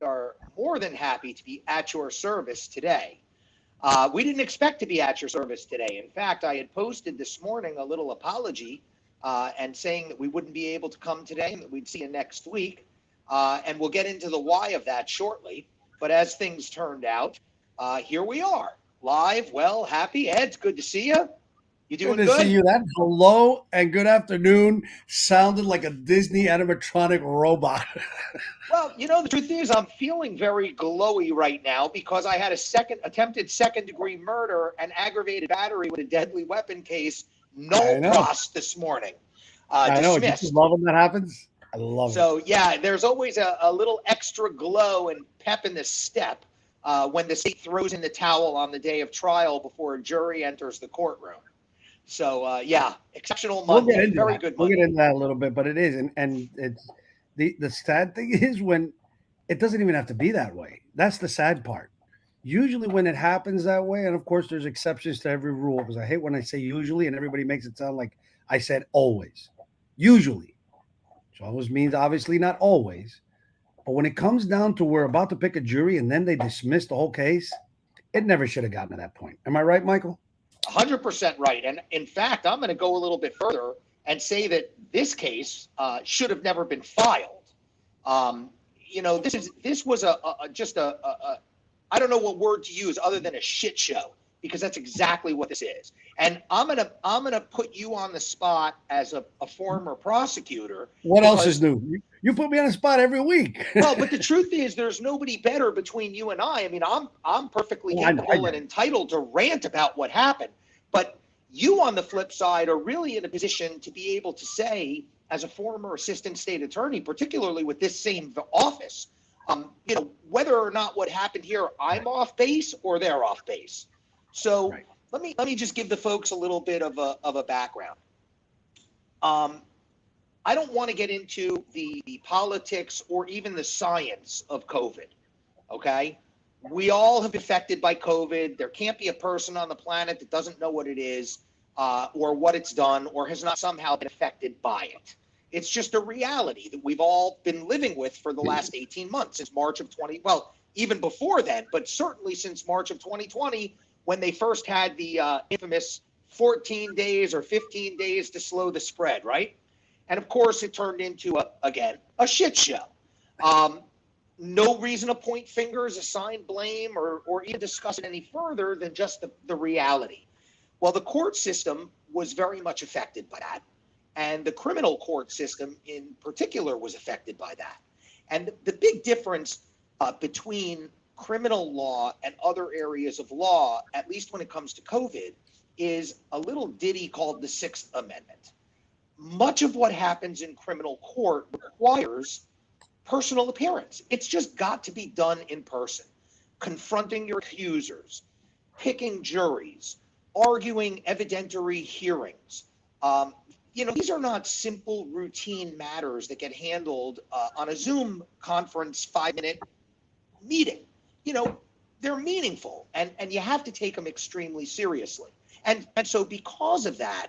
are more than happy to be at your service today. We didn't expect to be at your service today. In fact, I had posted this morning a little apology and saying that we wouldn't be able to come today and that we'd see you next week. And we'll get into the why of that shortly. But as things turned out, here we are, live, well, happy. Ed, it's good to see you. You doing good? To see you. That hello and good afternoon sounded like a Disney animatronic robot. Well, the truth is I'm feeling very glowy right now because I had a attempted second-degree murder and aggravated battery with a deadly weapon case, no pros this morning. I know. You love when that happens. I love it. So, yeah, there's always a little extra glow and pep in the step when the state throws in the towel on the day of trial before a jury enters the courtroom. So, yeah, exceptional Monday. Very good Monday. We'll get into that a little bit, but it is. And it's the sad thing is when it doesn't even have to be that way. That's the sad part. Usually when it happens that way, and of course there's exceptions to every rule because I hate when I say usually and everybody makes it sound like I said always. Usually. Which always means obviously not always. But when it comes down to we're about to pick a jury and then they dismiss the whole case, it never should have gotten to that point. Am I right, Michael? 100% right. And in fact, I'm going to go a little bit further and say that this case should have never been filed. This was just a I don't know what word to use other than a shit show, because that's exactly what this is. And I'm gonna put you on the spot as a former prosecutor. What else is new? You put me on the spot every week. Well, but the truth is, there's nobody better between you and I. I mean, I'm perfectly capable and entitled to rant about what happened. But you, on the flip side, are really in a position to be able to say, as a former assistant state attorney, particularly with this same office, whether or not what happened here, I'm off base or they're off base. So let me just give the folks a little bit of a background. I don't want to get into the politics or even the science of COVID. Okay, we all have been affected by COVID. There can't be a person on the planet that doesn't know what it is, or what it's done, or has not somehow been affected by it. It's just a reality that we've all been living with for the last 18 months, since March of even before then, but certainly since March of 2020, when they first had the infamous 14 days or 15 days to slow the spread, right? And of course, it turned into, a shit show. No reason to point fingers, assign blame, or even discuss it any further than just the reality. Well, the court system was very much affected by that. And the criminal court system in particular was affected by that. And the big difference between criminal law and other areas of law, at least when it comes to COVID, is a little ditty called the Sixth Amendment. Much of what happens in criminal court requires personal appearance. It's just got to be done in person. Confronting your accusers, picking juries, arguing evidentiary hearings. These are not simple routine matters that get handled on a Zoom conference 5-minute meeting. They're meaningful and you have to take them extremely seriously. And so because of that,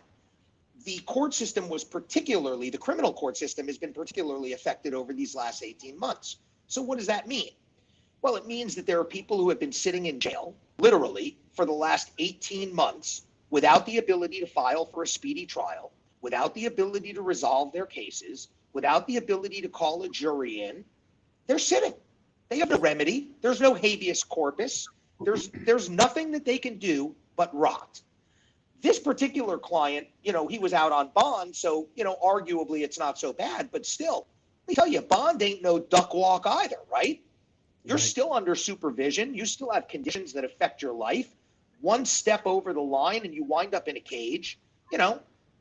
the court system the criminal court system has been particularly affected over these last 18 months. So what does that mean? Well, it means that there are people who have been sitting in jail, literally, for the last 18 months without the ability to file for a speedy trial, without the ability to resolve their cases, without the ability to call a jury in. They're sitting. They have no remedy. There's no habeas corpus. There's nothing that they can do but rot. This particular client, he was out on bond, so, arguably it's not so bad, but still, let me tell you, bond ain't no duck walk either, right? You're still under supervision. You still have conditions that affect your life. One step over the line and you wind up in a cage.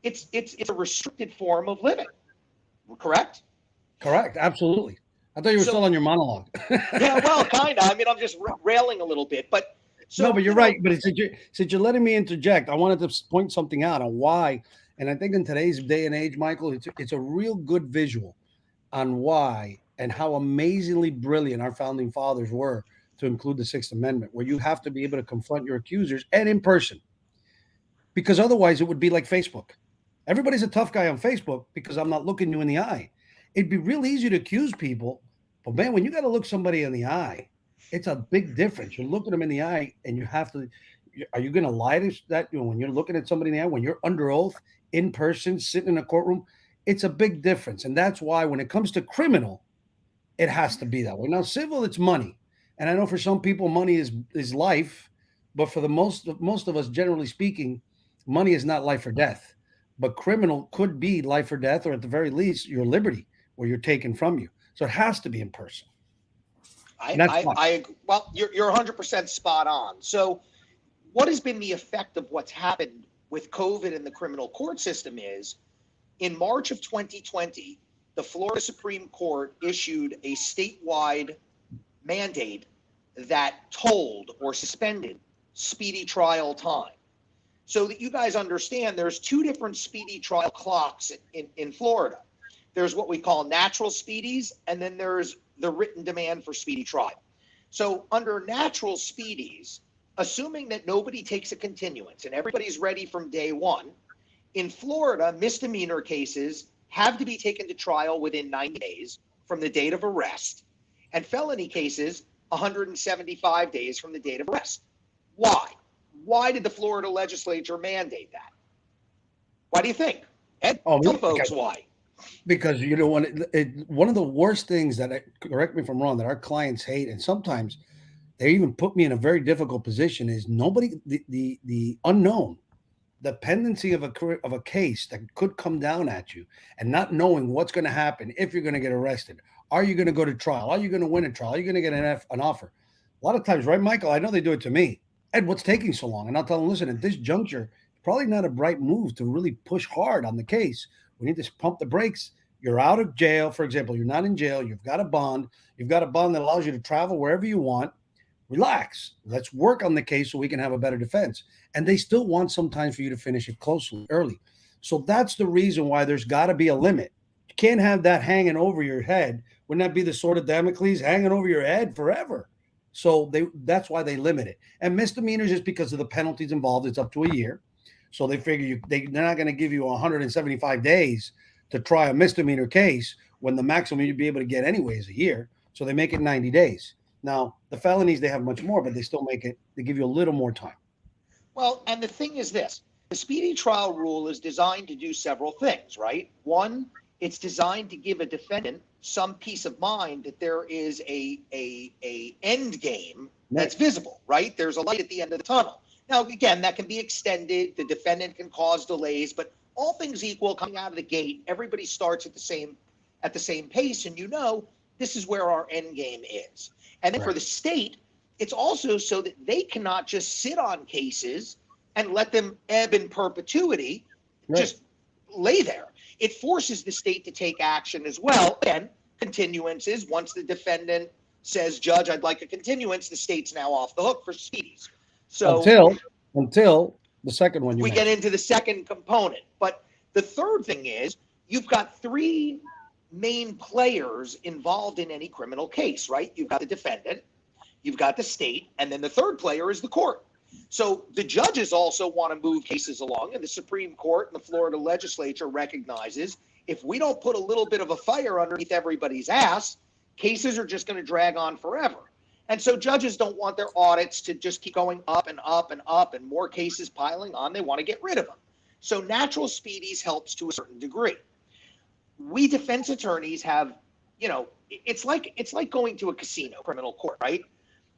It's a restricted form of living, correct? Correct, absolutely. I thought you were still on your monologue. Yeah, well, kind of. I mean, I'm just railing a little bit, but. No, but you're right. But since you're letting me interject, I wanted to point something out on why. And I think in today's day and age, Michael, it's a real good visual on why and how amazingly brilliant our founding fathers were to include the Sixth Amendment, where you have to be able to confront your accusers and in person. Because otherwise it would be like Facebook. Everybody's a tough guy on Facebook because I'm not looking you in the eye. It'd be real easy to accuse people, But man, when you got to look somebody in the eye, it's a big difference. You're looking them in the eye, and you have to. Are you going to lie to that? When you're looking at somebody in the eye, when you're under oath in person, sitting in a courtroom, it's a big difference. And that's why when it comes to criminal, it has to be that way. Now, civil, it's money, and I know for some people, money is life, but for the most of us, generally speaking, money is not life or death. But criminal could be life or death, or at the very least, your liberty, where you're taken from you. So it has to be in person. And that's why. Well, you're 100% spot on. So, what has been the effect of what's happened with COVID in the criminal court system is, in March of 2020, the Florida Supreme Court issued a statewide mandate that told or suspended speedy trial time. So that you guys understand, there's two different speedy trial clocks in Florida. There's what we call natural speedies, and then there's the written demand for speedy trial. So under natural speedies, assuming that nobody takes a continuance and everybody's ready from day one, in Florida, misdemeanor cases have to be taken to trial within 90 days from the date of arrest, and felony cases 175 days from the date of arrest. Why? Why did the Florida legislature mandate that? Why do you think? Ed, tell folks why. Because one of the worst things that, correct me if I'm wrong, that our clients hate, and sometimes they even put me in a very difficult position, is the unknown, the pendency of a case that could come down at you, and not knowing what's going to happen, if you're going to get arrested. Are you going to go to trial? Are you going to win a trial? Are you going to get an offer? A lot of times, right, Michael? I know they do it to me. Ed, what's taking so long? And I'll tell them, listen, at this juncture, probably not a bright move to really push hard on the case. We need to pump the brakes. You're out of jail, for example. You're not in jail. You've got a bond. You've got a bond that allows you to travel wherever you want. Relax. Let's work on the case so we can have a better defense. And they still want sometimes for you to finish it early. So that's the reason why there's got to be a limit. You can't have that hanging over your head. Wouldn't that be the sword of Damocles hanging over your head forever? So that's why they limit it. And misdemeanors, just because of the penalties involved, it's up to a year. So they figure they're not going to give you 175 days to try a misdemeanor case when the maximum you'd be able to get anyway is a year. So they make it 90 days. Now, the felonies, they have much more, but they still they give you a little more time. Well, and the thing is this, the speedy trial rule is designed to do several things, right? One, it's designed to give a defendant some peace of mind that there is a end game that's visible, right? There's a light at the end of the tunnel. Now, again, that can be extended. The defendant can cause delays, but all things equal, coming out of the gate, everybody starts at the same pace, and this is where our end game is. And then for the state, it's also so that they cannot just sit on cases and let them ebb in perpetuity, just lay there. It forces the state to take action as well. And continuances, once the defendant says, Judge, I'd like a continuance, the state's now off the hook for speedies. So until the second one, we get into the second component. But the third thing is, you've got three main players involved in any criminal case, right? You've got the defendant, you've got the state, and then the third player is the court. So the judges also want to move cases along, and the Supreme Court and the Florida legislature recognizes if we don't put a little bit of a fire underneath everybody's ass, cases are just going to drag on forever. And so judges don't want their audits to just keep going up and up and up and more cases piling on. They want to get rid of them. So natural speedies helps to a certain degree. We defense attorneys have, it's like going to a casino, criminal court, right?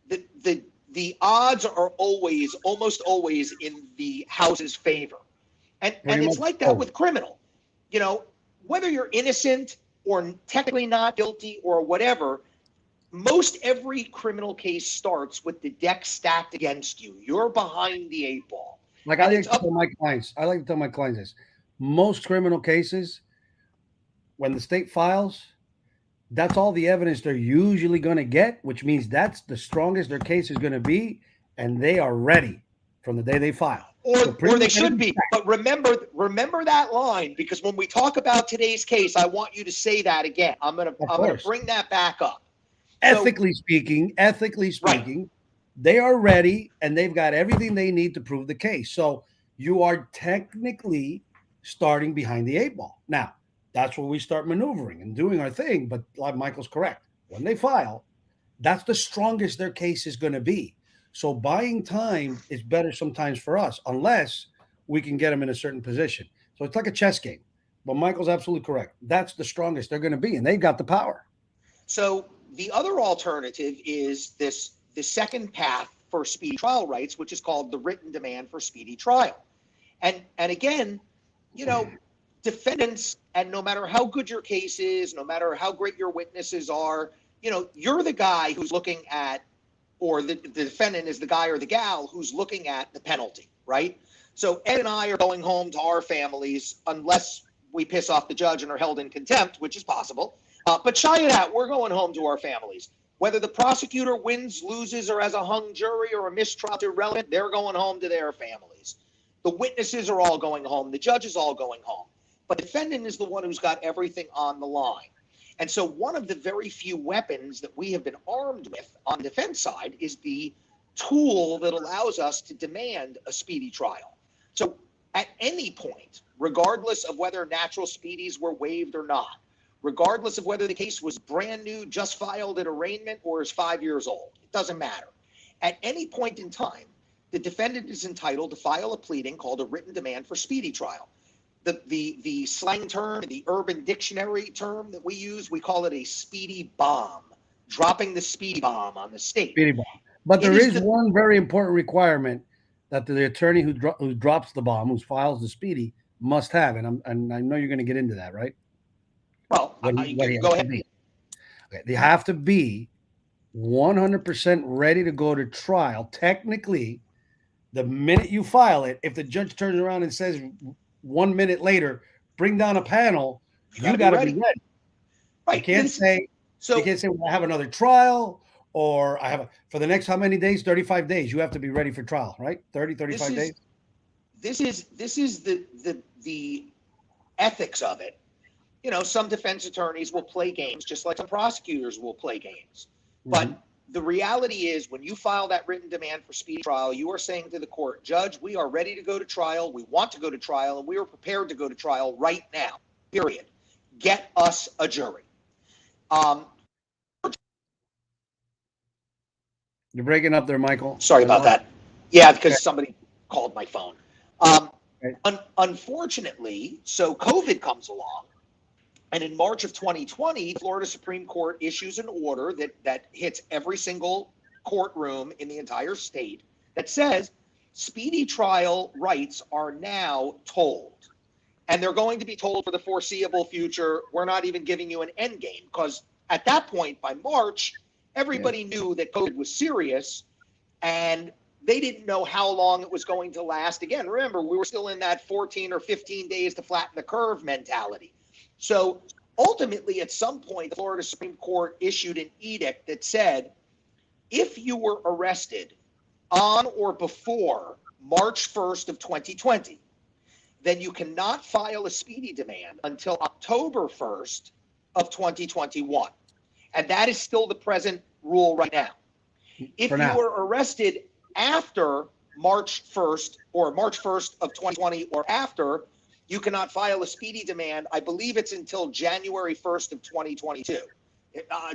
The odds are almost always in the house's favor. And it's like that with criminal. Whether you're innocent or technically not guilty or whatever, most every criminal case starts with the deck stacked against you. You're behind the eight ball. I like to tell my clients this. Most criminal cases, when the state files, that's all the evidence they're usually going to get, which means that's the strongest their case is going to be, and they are ready from the day they file. Or they should be. But remember that line, because when we talk about today's case, I want you to say that again. I'm gonna bring that back up. Ethically speaking, right. They are ready and they've got everything they need to prove the case. So you are technically starting behind the eight ball. Now, that's where we start maneuvering and doing our thing. But Michael's correct. when they file, that's the strongest their case is going to be. So buying time is better sometimes for us, unless we can get them in a certain position. So it's like a chess game. But Michael's absolutely correct. That's the strongest they're going to be, and they've got the power. So the other alternative is the second path for speedy trial rights, which is called the written demand for speedy trial. And again, you know, defendants, and no matter how good your case is, no matter how great your witnesses are, you know, you're the guy who's looking at, or the defendant is the guy or the gal who's looking at the penalty, right? So Ed and I are going home to our families unless we piss off the judge and are held in contempt, which is possible. But shy it out, we're going home to our families. Whether the prosecutor wins, loses, or has a hung jury or a mistrial, it's irrelevant. They're going home to their families. The witnesses are all going home. The judge is all going home. But the defendant is the one who's got everything on the line. And so one of the very few weapons that we have been armed with on the defense side is the tool that allows us to demand a speedy trial. So at any point, regardless of whether natural speedies were waived or not, regardless of whether the case was brand new, just filed at arraignment, or is 5 years old, it doesn't matter. At any point in time, the defendant is entitled to file a pleading called a written demand for speedy trial. The slang term, the urban dictionary term that we use, we call it a speedy bomb, dropping the speedy bomb on the state. Speedy bomb. But there is one very important requirement that the attorney who drops the bomb, who files the speedy, must have, and I know you're going to get into that, right? Well, go ahead. Okay. They have to be 100% ready to go to trial. Technically, the minute you file it, if the judge turns around and says 1 minute later, bring down a panel, you got to be ready. Right. You can't say, well, I have another trial, or I have for the next how many days? 35 days. You have to be ready for trial, right? 35 days. This is the ethics of it. You know, some defense attorneys will play games, just like some prosecutors will play games. Mm-hmm. But the reality is, when you file that written demand for speedy trial, you are saying to the court, Judge, we are ready to go to trial. We want to go to trial, and we are prepared to go to trial right now, period. Get us a jury. You're breaking up there, Michael. Sorry about that. Yeah, because somebody called my phone. Unfortunately, so COVID comes along. And in March of 2020, Florida Supreme Court issues an order that hits every single courtroom in the entire state that says speedy trial rights are now tolled. And they're going to be tolled for the foreseeable future. We're not even giving you an end game, because at that point, by March, everybody knew that COVID was serious, and they didn't know how long it was going to last. Again, remember, we were still in that 14 or 15 days to flatten the curve mentality. So ultimately, at some point, the Florida Supreme Court issued an edict that said, if you were arrested on or before March 1st of 2020, then you cannot file a speedy demand until October 1st of 2021. And that is still the present rule right now. If you were arrested after March 1st or March 1st of 2020 or after, you cannot file a speedy demand. I believe it's until January 1st of 2022.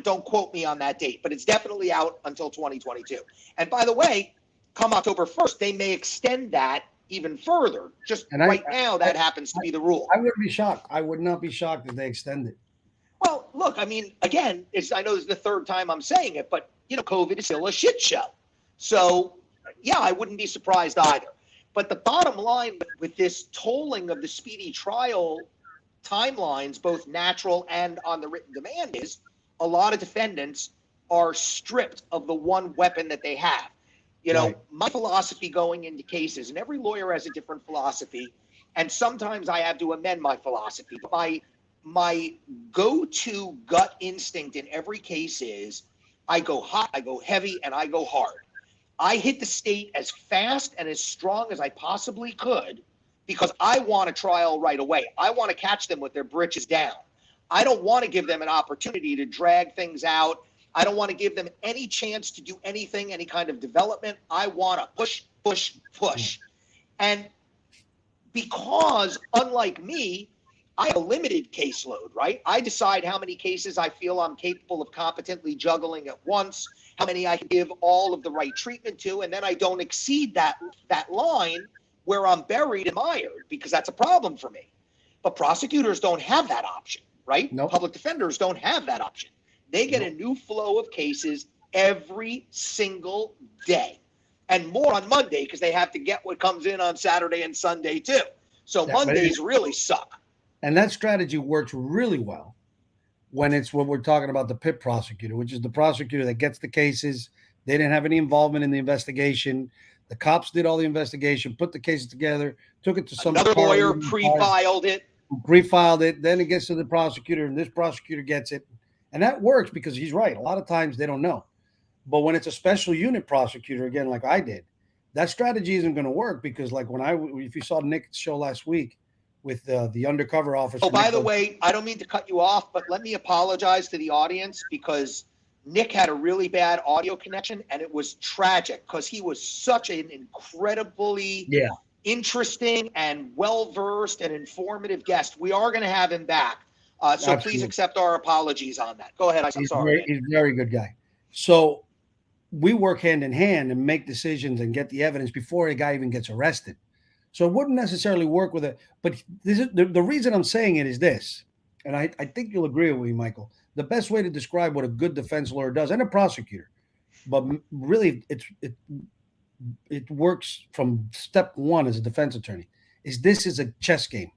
Don't quote me on that date, but it's definitely out until 2022. And by the way, come October 1st, they may extend that even further. Just now, that happens to be the rule. I wouldn't be shocked. I would not be shocked if they extend it. Well, look, I mean, again, I know this is the third time I'm saying it, but, you know, COVID is still a shit show. So, yeah, I wouldn't be surprised either. But the bottom line with this tolling of the speedy trial timelines, both natural and on the written demand, is a lot of defendants are stripped of the one weapon that they have. You know, my philosophy going into cases, and every lawyer has a different philosophy, and sometimes I have to amend my philosophy. But my go-to gut instinct in every case is I go hot, I go heavy, and I go hard. I hit the state as fast and as strong as I possibly could, because I want a trial right away. I want to catch them with their britches down. I don't want to give them an opportunity to drag things out. I don't want to give them any chance to do anything, any kind of development. I want to push, push, push. And because, unlike me, I have a limited caseload, right? I decide how many cases I feel I'm capable of competently juggling at once, how many I can give all of the right treatment to, and then I don't exceed that line where I'm buried and mired, because that's a problem for me. But prosecutors don't have that option, right? Nope. Public defenders don't have that option. They get a new flow of cases every single day, and more on Monday because they have to get what comes in on Saturday and Sunday too. So Mondays really suck. And that strategy works really well when we're talking about the PIP prosecutor, which is the prosecutor that gets the cases. They didn't have any involvement in the investigation. The cops did all the investigation, put the cases together, took it to some another lawyer, pre-filed it. Then it gets to the prosecutor, and this prosecutor gets it. And that works because he's right. A lot of times they don't know. But when it's a special unit prosecutor, again, like I did, that strategy isn't going to work because, like if you saw Nick's show last week with the undercover officer. Oh, by the way, I don't mean to cut you off, but let me apologize to the audience because Nick had a really bad audio connection, and it was tragic because he was such an incredibly interesting and well-versed and informative guest. We are going to have him back. So Absolutely. Please accept our apologies on that. Go ahead. I'm sorry. He's a very good guy. So we work hand in hand and make decisions and get the evidence before a guy even gets arrested. So it wouldn't necessarily work with it. But this is, the reason I'm saying it is this, and I think you'll agree with me, Michael. The best way to describe what a good defense lawyer does, and a prosecutor, but really it works from step one as a defense attorney, is this is a chess game.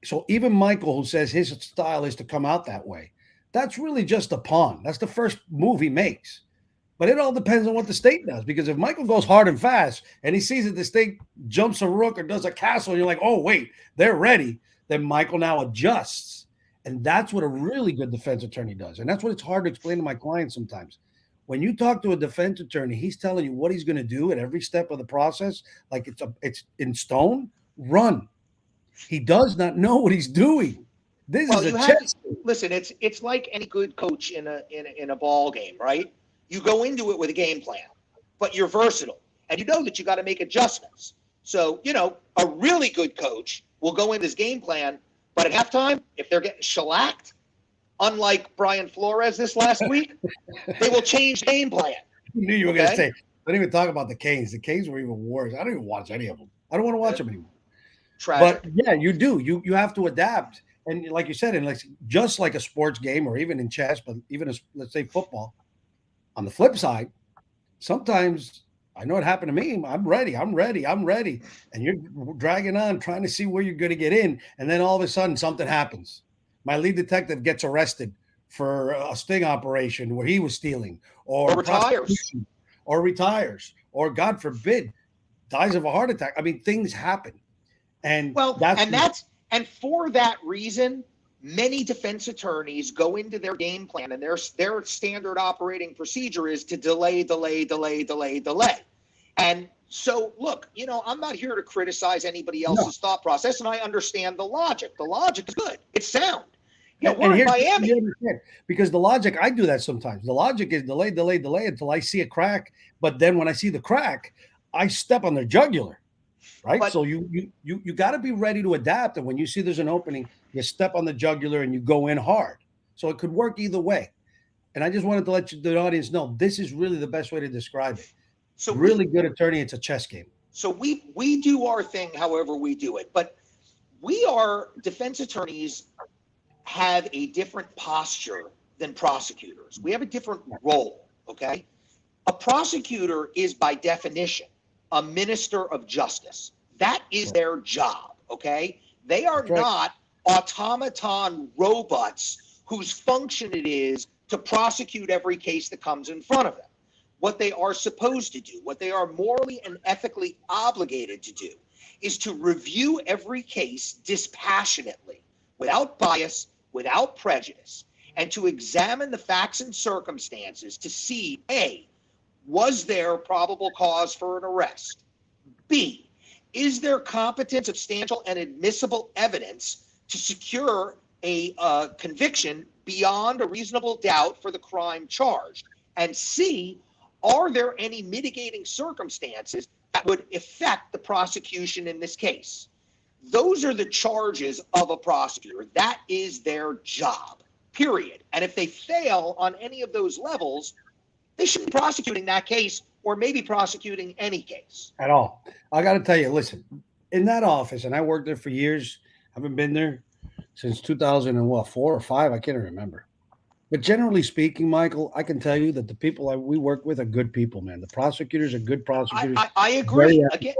So even Michael, who says his style is to come out that way, that's really just a pawn. That's the first move he makes. But it all depends on what the state does, because if Michael goes hard and fast and he sees that the state jumps a rook or does a castle, and you're like, oh, wait, they're ready, then Michael now adjusts. And that's what a really good defense attorney does. And that's what it's hard to explain to my clients sometimes. When you talk to a defense attorney, he's telling you what he's going to do at every step of the process, like it's in stone. Run. He does not know what he's doing. This is a chess game. Listen, it's like any good coach in a ball game, right? You go into it with a game plan, but you're versatile, and you know that you got to make adjustments. So, a really good coach will go in his game plan, but at halftime, if they're getting shellacked, unlike Brian Flores this last week, they will change the game plan. I knew you were going to say, don't even talk about the Canes. The Canes were even worse. I don't even watch any of them. I don't want to watch them anymore. Tragic. But yeah, you do. You have to adapt. And like you said, just like a sports game or even in chess, but even let's say football, on the flip side, sometimes I know it happened to me. I'm ready. And you're dragging on, trying to see where you're going to get in. And then all of a sudden something happens. My lead detective gets arrested for a sting operation where he was stealing or retires, or God forbid, dies of a heart attack. I mean, things happen. And for that reason, many defense attorneys go into their game plan, and their standard operating procedure is to delay. And so, look, I'm not here to criticize anybody else's thought process, and I understand the logic. The logic is good. It's sound. We're in Miami. Because the logic, I do that sometimes. The logic is delay until I see a crack. But then when I see the crack, I step on the jugular. Right. But, so you got to be ready to adapt. And when you see there's an opening, you step on the jugular and you go in hard. So it could work either way. And I just wanted to let the audience know this is really the best way to describe it. So really good attorney. It's a chess game. So we do our thing however we do it. But defense attorneys have a different posture than prosecutors. We have a different role. OK, a prosecutor is by definition a minister of justice. That is their job, okay? They are not automaton robots whose function it is to prosecute every case that comes in front of them. What they are supposed to do, what they are morally and ethically obligated to do, is to review every case dispassionately, without bias, without prejudice, and to examine the facts and circumstances to see, A, was there probable cause for an arrest? B, is there competent, substantial, and admissible evidence to secure a conviction beyond a reasonable doubt for the crime charged? And C, are there any mitigating circumstances that would affect the prosecution in this case? those are the charges of a prosecutor. That is their job, period. And if they fail on any of those levels, they should be prosecuting that case or maybe prosecuting any case. At all. I got to tell you, listen, in that office, and I worked there for years. I haven't been there since 2004 or five. I can't remember. But generally speaking, Michael, I can tell you that the people we work with are good people, man. The prosecutors are good prosecutors. I agree. Again,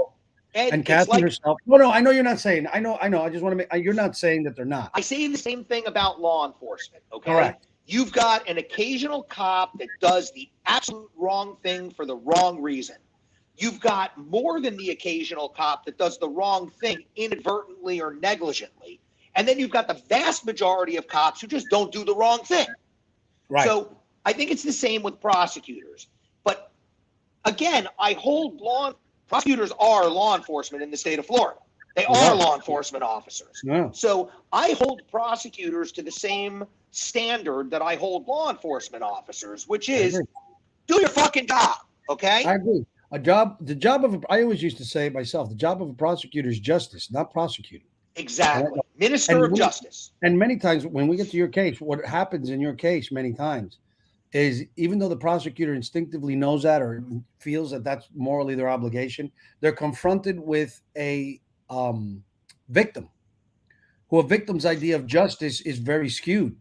Ed, and Kathy like, herself. No, I know you're not saying. I know. I just want to make. You're not saying that they're not. I say the same thing about law enforcement. Okay. Correct. You've got an occasional cop that does the absolute wrong thing for the wrong reason. You've got more than the occasional cop that does the wrong thing inadvertently or negligently. And then you've got the vast majority of cops who just don't do the wrong thing. Right. So I think it's the same with prosecutors. But again, prosecutors are law enforcement in the state of Florida. They are law enforcement officers. Yeah. So I hold prosecutors to the same standard that I hold law enforcement officers, which is do your fucking job. Okay. I agree. I always used to say it myself, the job of a prosecutor is justice, not prosecuting. Exactly. Minister of justice. And many times when we get to your case, what happens in your case many times is even though the prosecutor instinctively knows that or feels that that's morally their obligation, they're confronted with a victim who a victim's idea of justice is very skewed.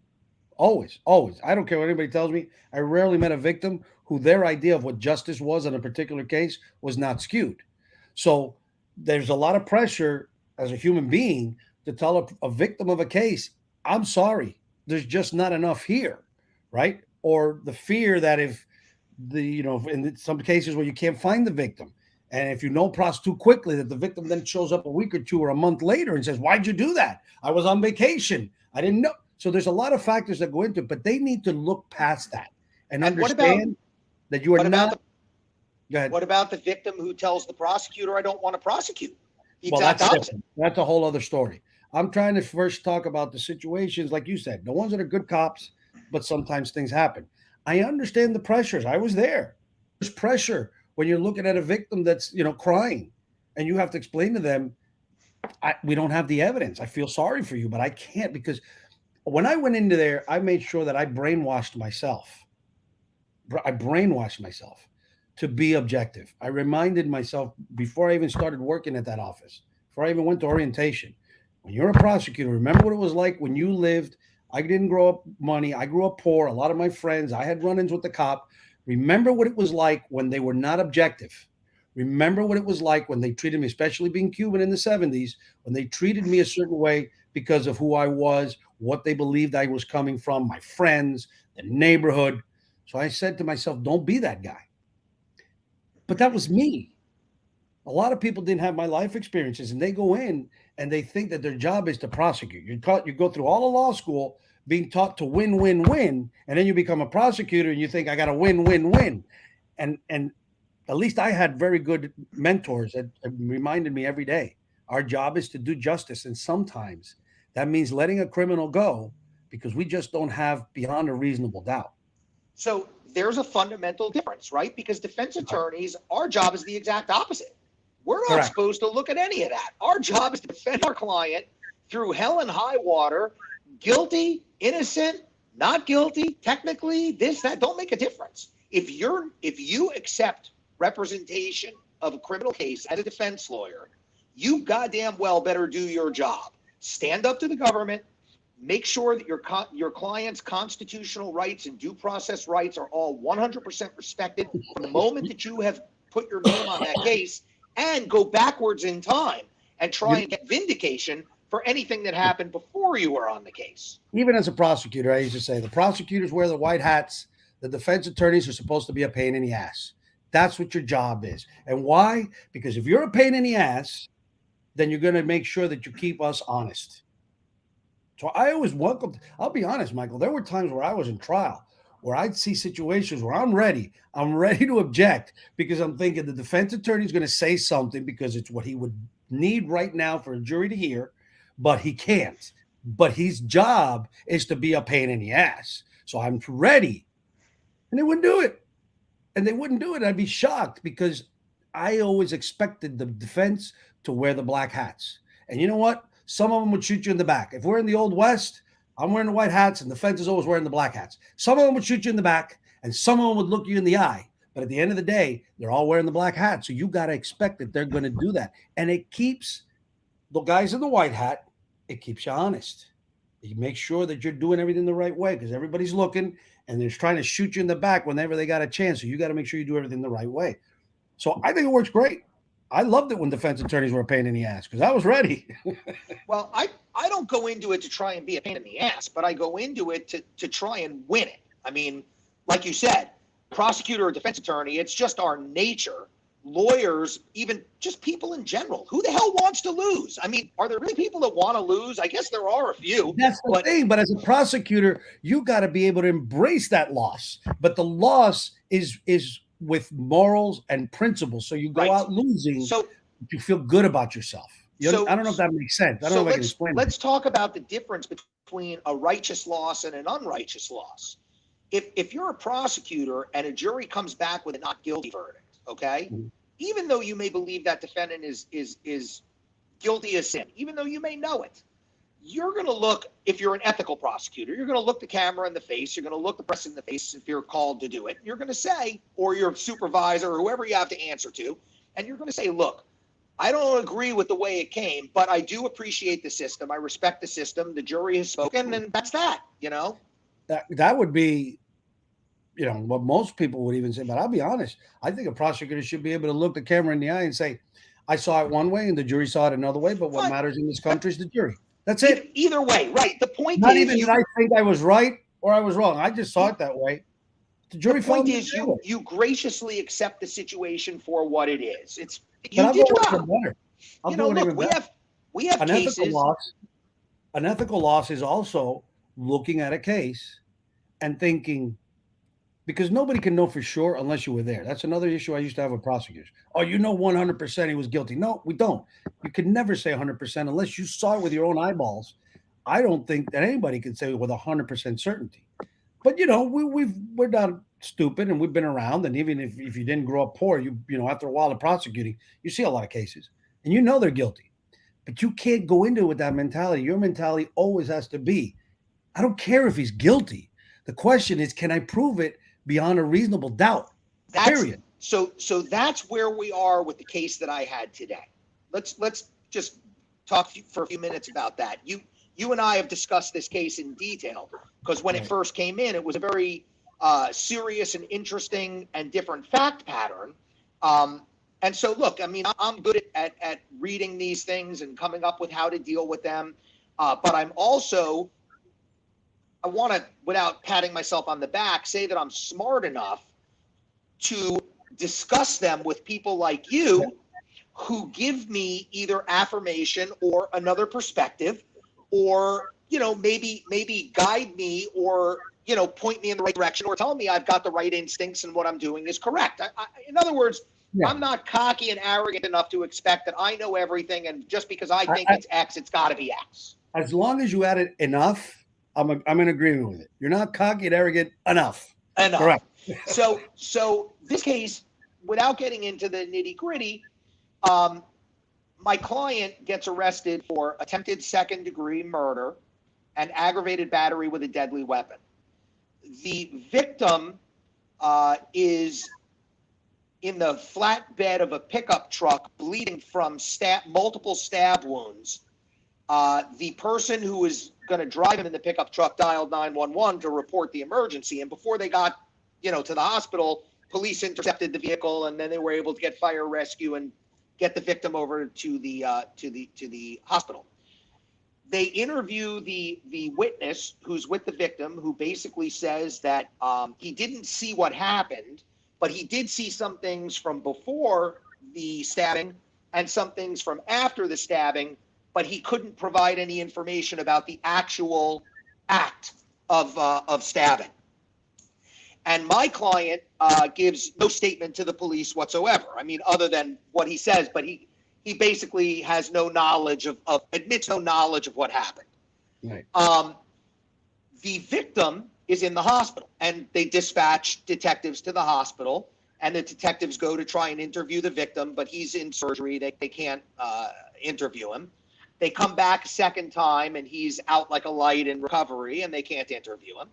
Always. I don't care what anybody tells me. I rarely met a victim who their idea of what justice was in a particular case was not skewed. So there's a lot of pressure as a human being to tell a victim of a case, I'm sorry, there's just not enough here, right? Or the fear that if in some cases where you can't find the victim, and if you know too quickly that the victim then shows up a week or two or a month later and says, why'd you do that? I was on vacation. I didn't know. So there's a lot of factors that go into it, but they need to look past that and understand that you are not. Go ahead. What about the victim who tells the prosecutor, I don't want to prosecute? That's a whole other story. I'm trying to first talk about the situations, like you said, the ones that are good cops, but sometimes things happen. I understand the pressures. I was there. There's pressure when you're looking at a victim that's, crying and you have to explain to them, we don't have the evidence. I feel sorry for you, but I can't, because when I went into there, I made sure that I brainwashed myself. To be objective. I reminded myself before I even started working at that office, before I even went to orientation, when you're a prosecutor, remember what it was like when you lived. I didn't grow up money. I grew up poor. A lot of my friends, I had run-ins with the cop. Remember what it was like when they were not objective. Remember what it was like when they treated me, especially being Cuban in the 70s, when they treated me a certain way because of who I was, what they believed I was coming from, my friends, the neighborhood. So I said to myself, don't be that guy. But that was me. A lot of people didn't have my life experiences, and they go in and they think that their job is to prosecute. You go through all of law school being taught to win, win, win, and then you become a prosecutor and you think I got to win, win, win. And at least I had very good mentors that reminded me every day, our job is to do justice, and sometimes that means letting a criminal go because we just don't have beyond a reasonable doubt. So there's a fundamental difference, right? Because defense attorneys, our job is the exact opposite. We're not supposed to look at any of that. Our job is to defend our client through hell and high water, guilty, innocent, not guilty, technically, this, that, don't make a difference. If you accept representation of a criminal case as a defense lawyer, you goddamn well better do your job. Stand up to the government. Make sure that your client's constitutional rights and due process rights are all 100% respected from the moment that you have put your name on that case, and go backwards in time and try and get vindication for anything that happened before you were on the case. Even as a prosecutor, I used to say the prosecutors wear the white hats. The defense attorneys are supposed to be a pain in the ass. That's what your job is. And why? Because if you're a pain in the ass, then you're going to make sure that you keep us honest. So I always I'll be honest, Michael, there were times where I was in trial where I'd see situations where I'm ready to object because I'm thinking the defense attorney is going to say something because it's what he would need right now for a jury to hear, but he can't. But his job is to be a pain in the ass. So I'm ready. And they wouldn't do it. And they wouldn't do it. I'd be shocked because I always expected the defense to wear the black hats. And you know what? Some of them would shoot you in the back. If we're in the Old West, I'm wearing the white hats and the feds is always wearing the black hats. Some of them would shoot you in the back and some of them would look you in the eye. But at the end of the day, they're all wearing the black hat. So you got to expect that they're going to do that. And it keeps the guys in the white hat, it keeps you honest. You make sure that you're doing everything the right way because everybody's looking and they're trying to shoot you in the back whenever they got a chance. So you got to make sure you do everything the right way. So I think it works great. I loved it when defense attorneys were a pain in the ass because I was ready. Well, I don't go into it to try and be a pain in the ass, but I go into it to try and win it. I mean, like you said, prosecutor or defense attorney, it's just our nature. Lawyers, even just people in general, who the hell wants to lose? I mean, are there really people that want to lose? I guess there are a few. That's the thing. But as a prosecutor, you got to be able to embrace that loss. But the loss is with morals and principles. So you go out losing, so you feel good about yourself. I don't know if that makes sense. I don't know if I can explain it. Let's talk about the difference between a righteous loss and an unrighteous loss. If you're a prosecutor and a jury comes back with a not guilty verdict, okay, even though you may believe that defendant is guilty as sin, even though you may know it, you're going to look, if you're an ethical prosecutor, you're going to look the camera in the face, you're going to look the press in the face if you're called to do it. You're going to say, or your supervisor or whoever you have to answer to, and you're going to say, look, I don't agree with the way it came, but I do appreciate the system. I respect the system. The jury has spoken, and that's that, you know? That would be, you know, what most people would even say. But I'll be honest. I think a prosecutor should be able to look the camera in the eye and say, I saw it one way and the jury saw it another way, but what matters in this country is the jury. That's it. Either way, right. The point Not even that I think I was right or I was wrong. I just saw it that way. The jury point is you graciously accept the situation for what it is. It's you but did I'll go better. you know, look, we have an cases. An ethical loss is also looking at a case and thinking, because nobody can know for sure unless you were there. That's another issue I used to have with prosecutors. Oh, you know 100% he was guilty. No, we don't. You can never say 100% unless you saw it with your own eyeballs. I don't think that anybody can say with 100% certainty. But, you know, we're not stupid and we've been around. And even if you didn't grow up poor, you know, after a while of prosecuting, you see a lot of cases and you know they're guilty. But you can't go into it with that mentality. Your mentality always has to be, I don't care if he's guilty. The question is, can I prove it beyond a reasonable doubt? Period. So that's where we are with the case that I had today. Let's just talk for a few minutes about that. You and I have discussed this case in detail because when it first came in, it was a very serious and interesting and different fact pattern. And so, look, I mean, I'm good at reading these things and coming up with how to deal with them. But I'm also, I want to, without patting myself on the back, say that I'm smart enough to discuss them with people like you who give me either affirmation or another perspective, or, you know, maybe guide me or, you know, point me in the right direction or tell me I've got the right instincts and what I'm doing is correct. In other words, I'm not cocky and arrogant enough to expect that I know everything. And just because I think it's X, it's got to be X. As long as you added enough, I'm in agreement with it. You're not cocky and arrogant enough. Correct. So this case, without getting into the nitty gritty, my client gets arrested for attempted second-degree murder and aggravated battery with a deadly weapon. The victim is in the flatbed of a pickup truck, bleeding from multiple stab wounds. The person who was going to drive him in the pickup truck dialed 911 to report the emergency. And before they got, you know, to the hospital, police intercepted the vehicle, and then they were able to get fire rescue and get the victim over to the hospital. They interview the witness who's with the victim, who basically says that he didn't see what happened, but he did see some things from before the stabbing and some things from after the stabbing, but he couldn't provide any information about the actual act of stabbing. And my client gives no statement to the police whatsoever. I mean, other than what he says, but he basically has no knowledge admits no knowledge of what happened. Right. The victim is in the hospital, and they dispatch detectives to the hospital, and the detectives go to try and interview the victim, but he's in surgery. They can't interview him. They come back a second time, and he's out like a light in recovery, and they can't interview him.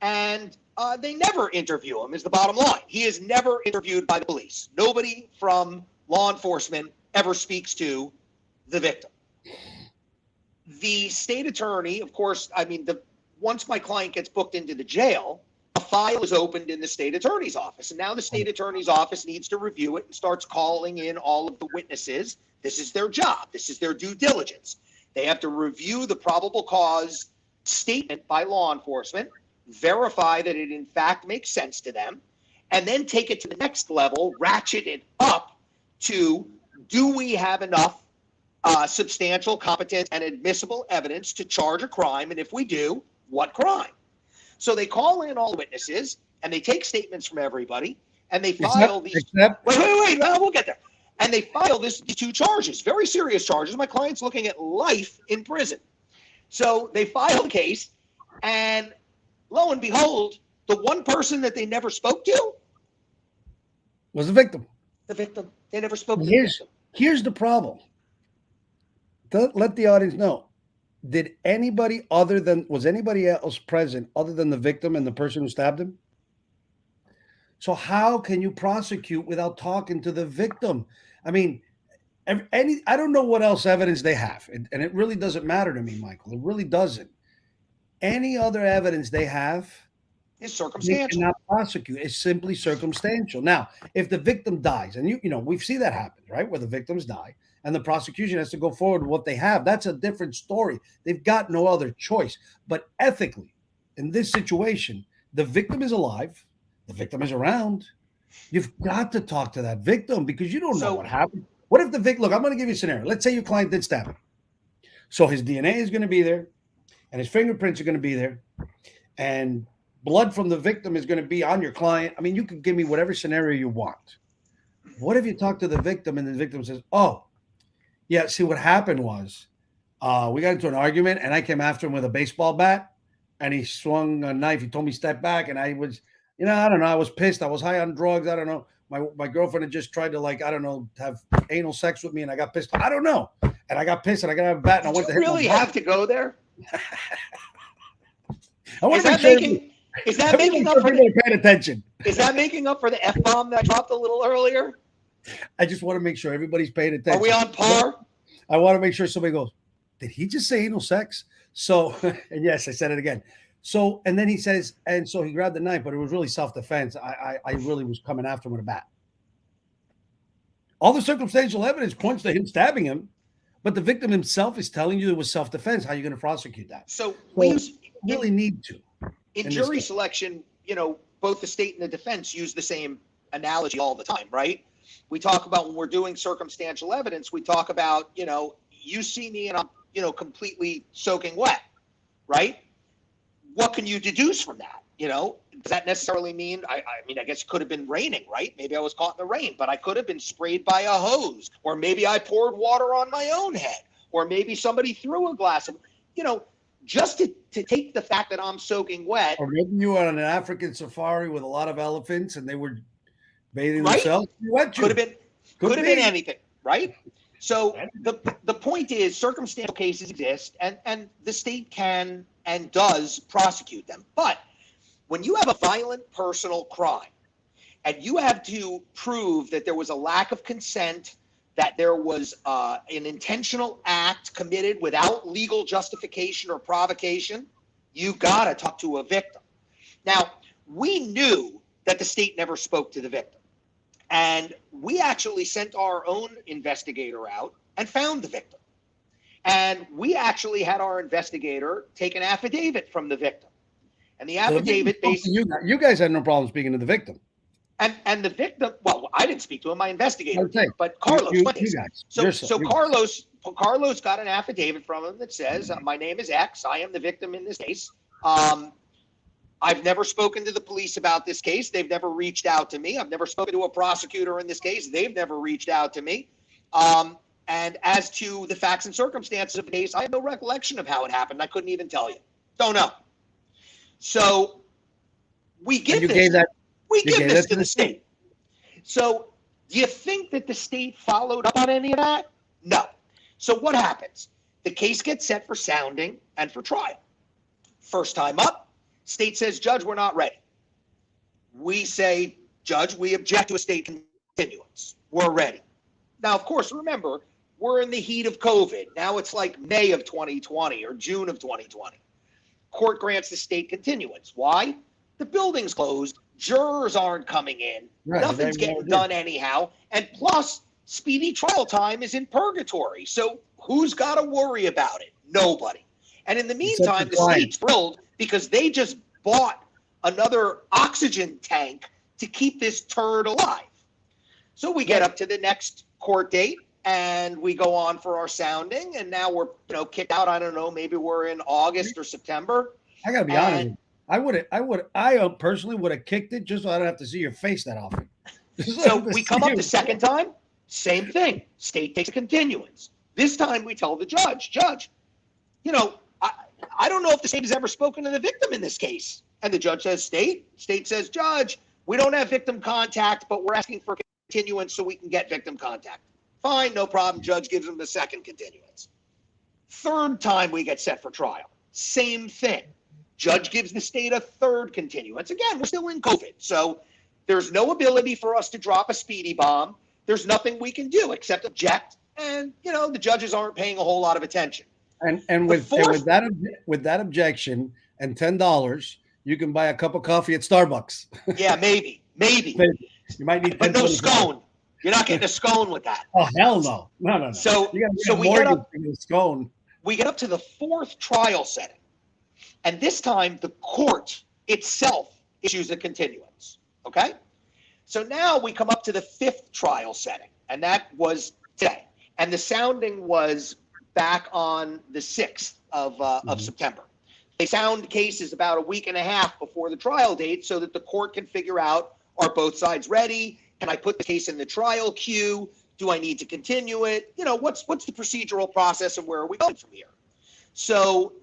And they never interview him, is the bottom line. He is never interviewed by the police. Nobody from law enforcement ever speaks to the victim. The state attorney, of course, I mean, once my client gets booked into the jail, a file is opened in the state attorney's office. And now the state attorney's office needs to review it and starts calling in all of the witnesses. This is their job. This is their due diligence. They have to review the probable cause statement by law enforcement, verify that it in fact makes sense to them, and then take it to the next level, ratchet it up to, do we have enough substantial, competent, and admissible evidence to charge a crime? And if we do, what crime? So they call in all witnesses, and they take statements from everybody, and they file these. Wait, we'll get there. And they file these two charges, very serious charges. My client's looking at life in prison. So they file a case, and lo and behold, the one person that they never spoke to was the victim. The victim. They never spoke to the victim. Here's the problem. Let the audience know. Was anybody else present other than the victim and the person who stabbed him? So how can you prosecute without talking to the victim? I mean, I don't know what else evidence they have. And it really doesn't matter to me, Michael. It really doesn't. Any other evidence they have is circumstantial. They cannot prosecute. It's simply circumstantial. Now, if the victim dies, and you know, we've seen that happen, right? Where the victims die and the prosecution has to go forward with what they have. That's a different story. They've got no other choice. But ethically, in this situation, the victim is alive. The victim is around. You've got to talk to that victim because you don't know what happened. What if the victim, look, I'm going to give you a scenario. Let's say your client did stab him. So his DNA is going to be there and his fingerprints are going to be there and blood from the victim is going to be on your client. I mean, you can give me whatever scenario you want. What if you talk to the victim and the victim says, oh, yeah, see, what happened was we got into an argument and I came after him with a baseball bat and he swung a knife. He told me step back and I was, you know, I don't know. I was pissed. I was high on drugs. I don't know. My girlfriend had just tried to, like, I don't know, have anal sex with me and I got pissed. I don't know. And I got pissed and I got to have a bat and I went to hit my really have to go there? Is that making up for paying attention? Is that making up for the F-bomb that I dropped a little earlier? I just want to make sure everybody's paying attention. Are we on par? I want to make sure somebody goes, did he just say anal sex? So, and yes, I said it again. So, and then he says, and so he grabbed the knife, but it was really self-defense. I really was coming after him with a bat. All the circumstantial evidence points to him stabbing him, but the victim himself is telling you it was self-defense. How are you going to prosecute that? So we really need to. In jury selection, you know, both the state and the defense use the same analogy all the time, right? We talk about when we're doing circumstantial evidence, we talk about, you know, you see me and I'm, you know, completely soaking wet, right? What can you deduce from that? You know, does that necessarily mean, I mean, I guess it could have been raining, right? Maybe I was caught in the rain, but I could have been sprayed by a hose, or maybe I poured water on my own head, or maybe somebody threw a glass of, you know, just to take the fact that I'm soaking wet. Or maybe you were on an African safari with a lot of elephants and they were bathing themselves. Could have been anything, right? So the point is circumstantial cases exist and the state can and does prosecute them. But when you have a violent personal crime and you have to prove that there was a lack of consent, that there was an intentional act committed without legal justification or provocation, you got to talk to a victim. Now, we knew that the state never spoke to the victim. And we actually sent our own investigator out and found the victim. And we actually had our investigator take an affidavit from the victim. And the affidavit basically... You guys had no problem speaking to the victim. And the victim, well, I didn't speak to him, my investigator did, but Carlos. You guys. So Carlos got an affidavit from him that says, my name is X, I am the victim in this case. I've never spoken to the police about this case. They've never reached out to me. I've never spoken to a prosecutor in this case. They've never reached out to me. And as to the facts and circumstances of the case, I have no recollection of how it happened. I couldn't even tell you. Don't know. So we give this to the state. So do you think that the state followed up on any of that? No. So what happens? The case gets set for sounding and for trial. First time up, state says, Judge, we're not ready. We say, Judge, we object to a state continuance. We're ready. Now, of course, remember, we're in the heat of COVID. Now it's like May of 2020 or June of 2020. Court grants the state continuance. Why? The building's closed. Jurors aren't coming in. Right, Nothing's getting done anyhow. And plus, speedy trial time is in purgatory. So who's got to worry about it? Nobody. And in the meantime, the state's thrilled because they just bought another oxygen tank to keep this turd alive. So we get up to the next court date and we go on for our sounding, and now we're kicked out. I don't know, maybe we're in August or September. I gotta be honest with you. I personally would have kicked it just so I don't have to see your face that often. So we come up the second time, same thing. State takes a continuance. This time we tell the judge, I don't know if the state has ever spoken to the victim in this case. And the judge says, State says, Judge, we don't have victim contact, but we're asking for continuance so we can get victim contact. Fine, no problem. Judge gives them the second continuance. Third time we get set for trial. Same thing. Judge gives the state a third continuance. Again, we're still in COVID, so there's no ability for us to drop a speedy bomb. There's nothing we can do except object, and the judges aren't paying a whole lot of attention. And with that objection and $10, you can buy a cup of coffee at Starbucks. Yeah, maybe. You might need, but no scone. You're not getting a scone with that. Oh hell no, no. So we get up to the fourth trial setting, and this time the court itself issues a continuance. Okay, so now we come up to the fifth trial setting, and that was today, and the sounding was back on the 6th of September. They sound cases about a week and a half before the trial date so that the court can figure out, are both sides ready? Can I put the case in the trial queue? Do I need to continue it? What's the procedural process and where are we going from here? So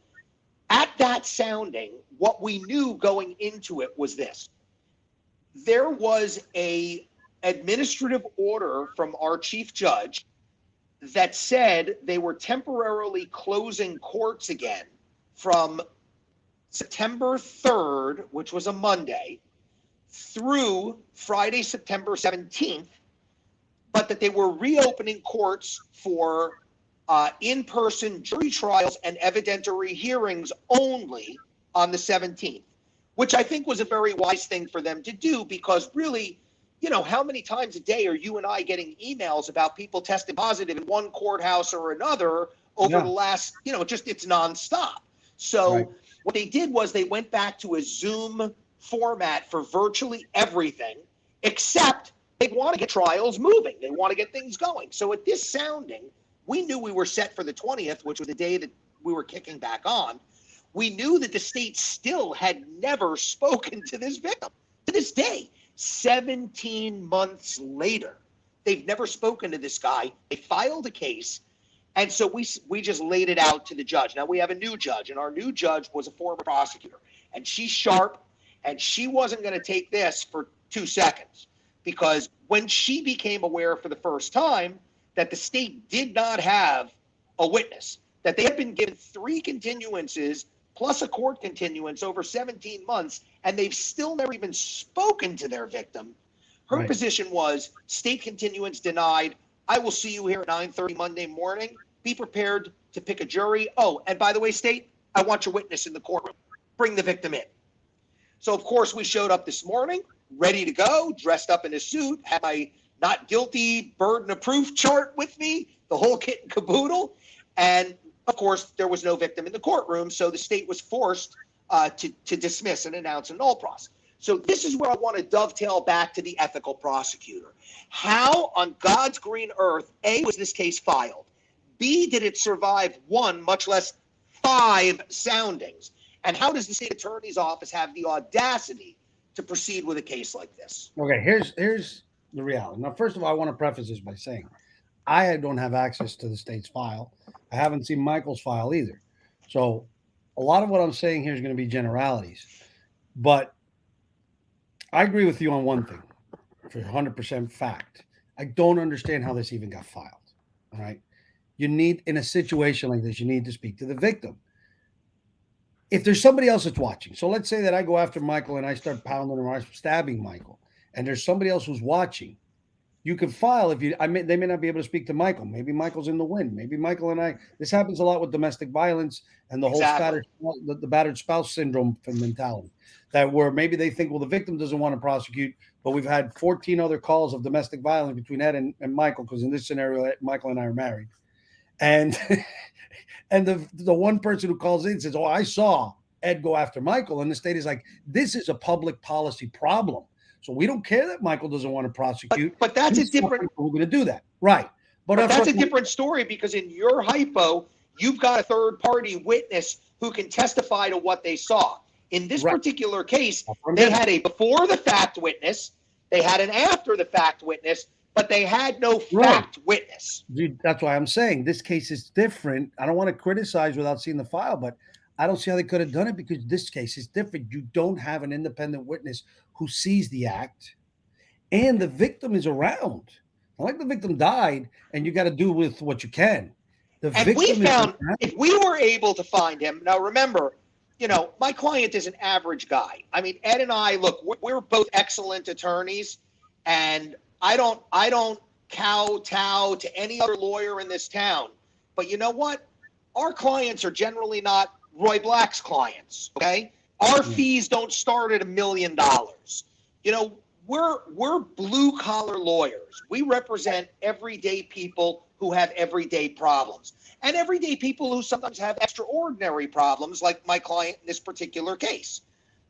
at that sounding, what we knew going into it was this. There was a administrative order from our chief judge that said they were temporarily closing courts again from September 3rd, which was a Monday, through Friday, September 17th, but that they were reopening courts for in-person jury trials and evidentiary hearings only on the 17th, which I think was a very wise thing for them to do because really, how many times a day are you and I getting emails about people testing positive in one courthouse or another over the last, it's nonstop. So what they did was they went back to a Zoom format for virtually everything, except they want to get trials moving. They want to get things going. So at this sounding, we knew we were set for the 20th, which was the day that we were kicking back on. We knew that the state still had never spoken to this victim. To this day, 17 months later, they've never spoken to this guy. They filed a case. And so we just laid it out to the judge. Now we have a new judge, and our new judge was a former prosecutor. And she's sharp, and she wasn't going to take this for 2 seconds. Because when she became aware for the first time that the state did not have a witness, that they had been given 3 continuances plus a court continuance over 17 months, and they've still never even spoken to their victim, her position was state continuance denied. I will see you here at 9:30 Monday morning. Be prepared to pick a jury. Oh, and by the way, state, I want your witness in the courtroom. Bring the victim in. So, of course, we showed up this morning, ready to go, dressed up in a suit, had my not guilty burden of proof chart with me, the whole kit and caboodle. And, of course, there was no victim in the courtroom, so the state was forced to dismiss and announce a null pros. So this is where I want to dovetail back to the ethical prosecutor. How on God's green earth, A, was this case filed? B, did it survive 1, much less 5 soundings? And how does the state attorney's office have the audacity to proceed with a case like this? Okay, here's the reality. Now, first of all, I want to preface this by saying I don't have access to the state's file. I haven't seen Michael's file either. So a lot of what I'm saying here is going to be generalities. But I agree with you on one thing, for 100% fact. I don't understand how this even got filed. All right. you need, in a situation like this, you need to speak to the victim. If there's somebody else that's watching, so let's say that I go after Michael and I start pounding him or I'm stabbing Michael, and there's somebody else who's watching, you can file if you. They may not be able to speak to Michael. Maybe Michael's in the wind. Maybe Michael and I. This happens a lot with domestic violence and the whole Exactly. the battered spouse syndrome mentality. That where maybe they think, well, the victim doesn't want to prosecute, but we've had 14 other calls of domestic violence between Ed and Michael, because in this scenario, Michael and I are married, and and the one person who calls in says, "Oh, I saw Ed go after Michael," and the state is like, "This is a public policy problem." So we don't care that Michael doesn't want to prosecute. But that's a different. We're going to do that, right? But that's a different story, because in your hypo, you've got a third party witness who can testify to what they saw. In this particular case, they had a before the fact witness, they had an after the fact witness, but they had no fact witness. Dude, that's why I'm saying this case is different. I don't want to criticize without seeing the file, but I don't see how they could have done it, because this case is different. You don't have an independent witness who sees the act, and the victim is around. Not like the victim died and you got to do with what you can. And we found, if we were able to find him, now remember, my client is an average guy. I mean, Ed and I, look, we're both excellent attorneys, and I don't kowtow to any other lawyer in this town. But you know what? Our clients are generally not Roy Black's clients, okay? Our fees don't start at $1 million. We're blue collar lawyers. We represent everyday people who have everyday problems, and everyday people who sometimes have extraordinary problems, like my client in this particular case.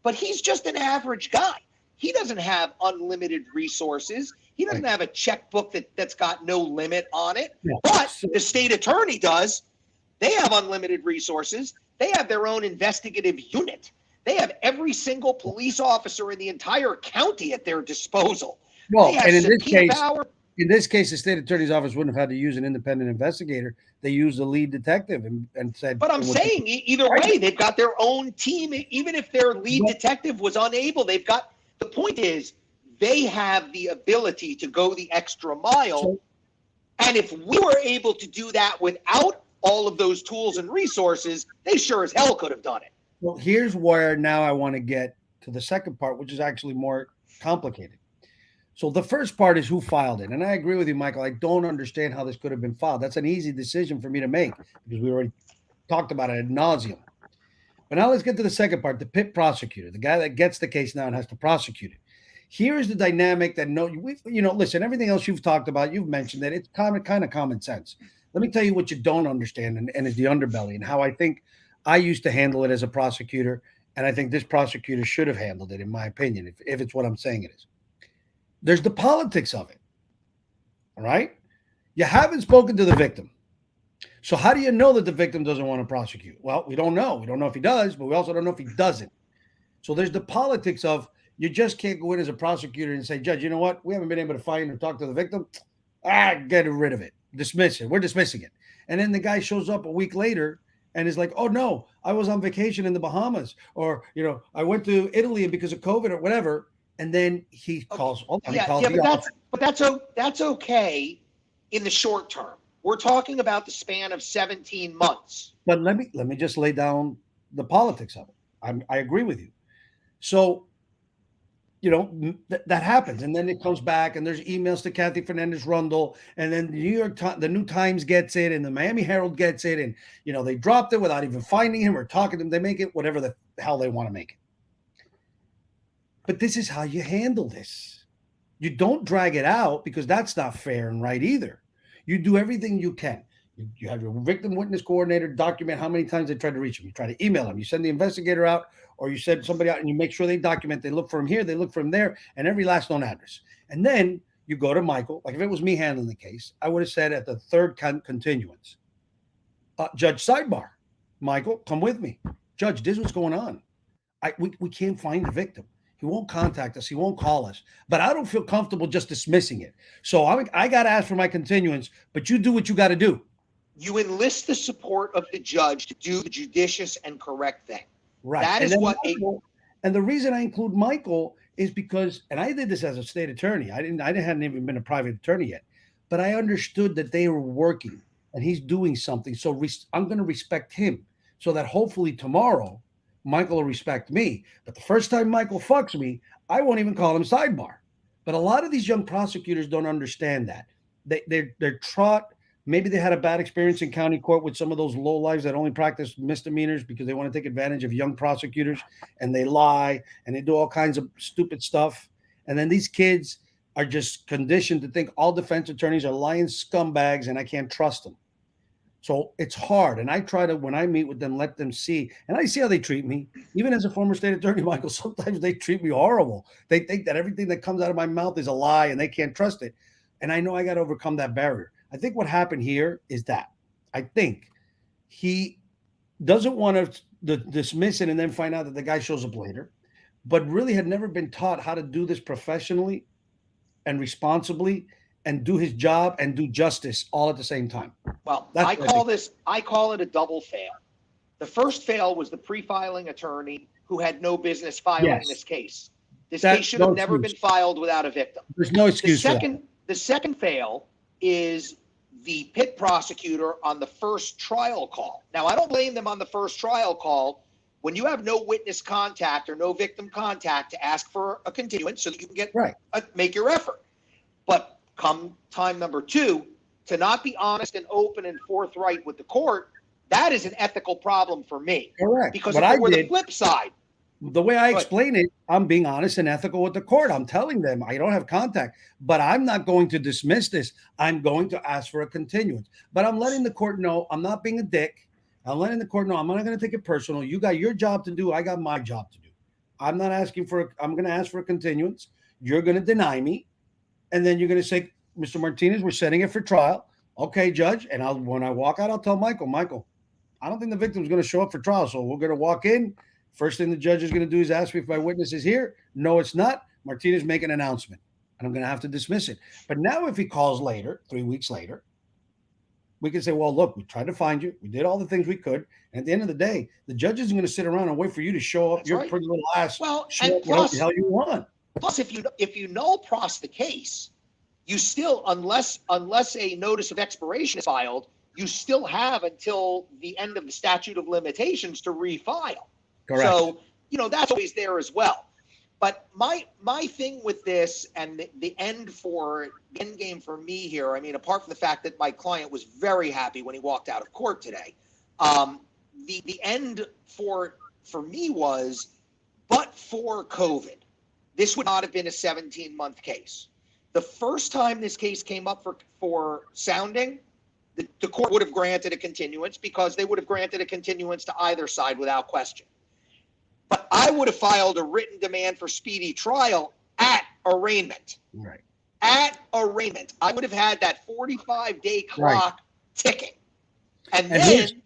But he's just an average guy. He doesn't have unlimited resources. He doesn't have a checkbook that's got no limit on it. But the state attorney does. They have unlimited resources. They have their own investigative unit. They have every single police officer in the entire county at their disposal. Well, and in this case, the state attorney's office wouldn't have had to use an independent investigator. They used the lead detective and said. But I'm saying either way, they've got their own team. Even if their lead detective was unable, they've got. The point is, they have the ability to go the extra mile. And if we were able to do that without all of those tools and resources, they sure as hell could have done it. Well, here's where now I want to get to the second part, which is actually more complicated. So the first part is who filed it. And I agree with you, Michael. I don't understand how this could have been filed. That's an easy decision for me to make, because we already talked about it ad nauseum. But now let's get to the second part, the pit prosecutor, the guy that gets the case now and has to prosecute it. Here's the dynamic that listen, everything else you've talked about, you've mentioned that it's kind of common sense. Let me tell you what you don't understand, and is the underbelly, and how I think I used to handle it as a prosecutor, and I think this prosecutor should have handled it, in my opinion, if it's what I'm saying it is. There's the politics of it. All right? You haven't spoken to the victim. So how do you know that the victim doesn't want to prosecute? Well, we don't know. We don't know if he does, but we also don't know if he doesn't. So there's the politics of, you just can't go in as a prosecutor and say, Judge, you know what? We haven't been able to find or talk to the victim. Get rid of it. Dismiss it. We're dismissing it. And then the guy shows up a week later and is like, oh, no, I was on vacation in the Bahamas, or, I went to Italy because of COVID or whatever. And then he calls. But that's okay in the short term. We're talking about the span of 17 months. But let me just lay down the politics of it. I agree with you. So, that happens, and then it comes back, and there's emails to Kathy Fernandez-Rundle, and then the New Times gets it, and the Miami Herald gets it, and they dropped it without even finding him or talking to him. They make it whatever the hell they want to make it. But this is how you handle this. You don't drag it out, because that's not fair and right either. You do everything you can. You have your victim witness coordinator document how many times they tried to reach him. You try to email him. You send the investigator out, or you send somebody out, and you make sure they document. They look for him here, they look for him there, and every last known address. And then you go to Michael. Like if it was me handling the case, I would have said at the third continuance, Judge, sidebar, Michael, come with me. Judge, this is what's going on. We can't find the victim. He won't contact us. He won't call us. But I don't feel comfortable just dismissing it. So I got to ask for my continuance, but you do what you got to do. You enlist the support of the judge to do the judicious and correct thing. Right. That is what. And the reason I include Michael is because, and I did this as a state attorney. I hadn't even been a private attorney yet, but I understood that they were working and he's doing something. So I'm going to respect him so that hopefully tomorrow Michael will respect me. But the first time Michael fucks me, I won't even call him sidebar. But a lot of these young prosecutors don't understand that. They're taught. Maybe they had a bad experience in county court with some of those low lives that only practice misdemeanors because they want to take advantage of young prosecutors, and they lie and they do all kinds of stupid stuff. And then these kids are just conditioned to think all defense attorneys are lying scumbags and I can't trust them. So it's hard. And I try to, when I meet with them, let them see. And I see how they treat me. Even as a former state attorney, Michael, sometimes they treat me horrible. They think that everything that comes out of my mouth is a lie and they can't trust it. And I know I got to overcome that barrier. I think what happened here is that I think he doesn't want to dismiss it and then find out that the guy shows up later, but really had never been taught how to do this professionally and responsibly and do his job and do justice all at the same time. Well, I call it a double fail. The first fail was the pre-filing attorney who had no business filing this case. This case should have never been filed without a victim. There's no excuse for that. The second fail is the pit prosecutor on the first trial call. Now, I don't blame them on the first trial call when you have no witness contact or no victim contact to ask for a continuance so that you can get make your effort. But come time number two, to not be honest and open and forthright with the court, that is an ethical problem for me. Correct. Because if it were the flip side. The way I explain it, I'm being honest and ethical with the court. I'm telling them I don't have contact, but I'm not going to dismiss this. I'm going to ask for a continuance. But I'm letting the court know I'm not being a dick. I'm letting the court know I'm not going to take it personal. You got your job to do. I got my job to do. I'm not asking for I'm going to ask for a continuance. You're going to deny me. And then you're going to say, Mr. Martinez, we're setting it for trial. Okay, Judge. And when I walk out, I'll tell Michael, I don't think the victim's going to show up for trial. So we're going to walk in. First thing the judge is going to do is ask me if my witness is here. No, it's not. Martinez make an announcement, and I'm going to have to dismiss it. But now if he calls later, 3 weeks later, we can say, well, look, we tried to find you. We did all the things we could. And at the end of the day, the judge isn't going to sit around and wait for you to show up. Your pretty little ass. Well, and plus, what the hell you want. Plus, if you null pros the case, you still, unless a notice of expiration is filed, you still have until the end of the statute of limitations to refile. Correct. So, that's always there as well. But my thing with this and the end game for me here, I mean, apart from the fact that my client was very happy when he walked out of court today, the end for me was, but for COVID, this would not have been a 17-month case. The first time this case came up for sounding, the court would have granted a continuance because they would have granted a continuance to either side without question. But I would have filed a written demand for speedy trial at arraignment. Right. At arraignment. I would have had that 45-day clock ticking. And then...